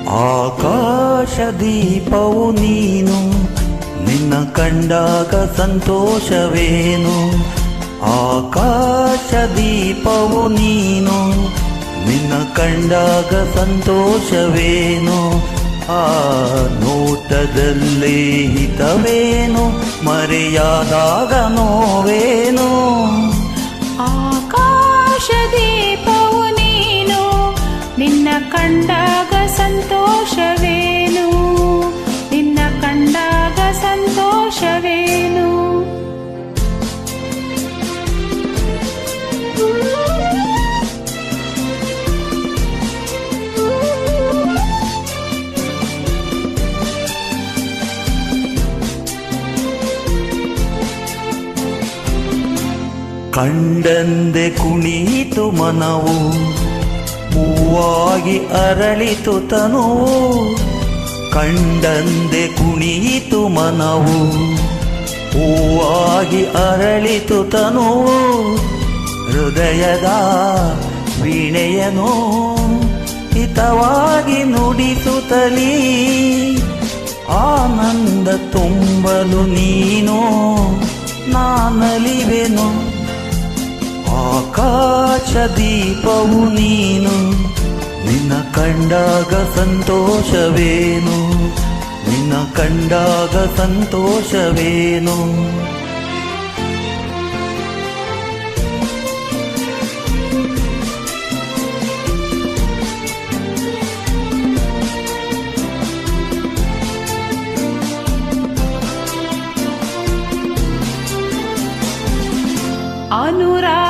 ಆಕಾಶ ದೀಪವು ನೀನು, ನಿನ್ನ ಕಂಡಾಗ ಸಂತೋಷವೇನು. ಆಕಾಶ ದೀಪವು ನೀನು, ನಿನ್ನ ಕಂಡಾಗ ಸಂತೋಷವೇನು. ಆ ನೋಟದಲ್ಲಿ ಹಿತವೇನು, ಮರೆಯಾದಾಗ ನೋವೇನು. ಆಕಾಶ ದೀಪವು ನೀನು, ನಿನ್ನ ಕಂಡಾಗ ಸಂತೋಷವೇನು, ನಿನ್ನ ಕಂಡಾಗ ಸಂತೋಷವೇನು. ಕಂಡಂದೆ ಕುಣಿಯಿತು ಮನವು, ಹೂವಾಗಿ ಅರಳಿತು ತನುವು. ಕಂಡಂದೆ ಕುಣಿಯಿತು ಮನವು, ಹೂವಾಗಿ ಅರಳಿತು ತನುವು. ಹೃದಯದ ವೀಣೆಯನು ಹಿತವಾಗಿ ನುಡಿಸುತ್ತಲೀ, ಆನಂದ ತುಂಬಲು ನೀನು ನಾನಲಿವೆನು. ಆಕಾಶ ದೀಪವು ನೀನು, ನಿನ್ನ ಕಂಡಾಗ ಸಂತೋಷವೇನು, ನಿನ್ನ ಕಂಡಾಗ ಸಂತೋಷವೇನು. ಅನುರಾಗ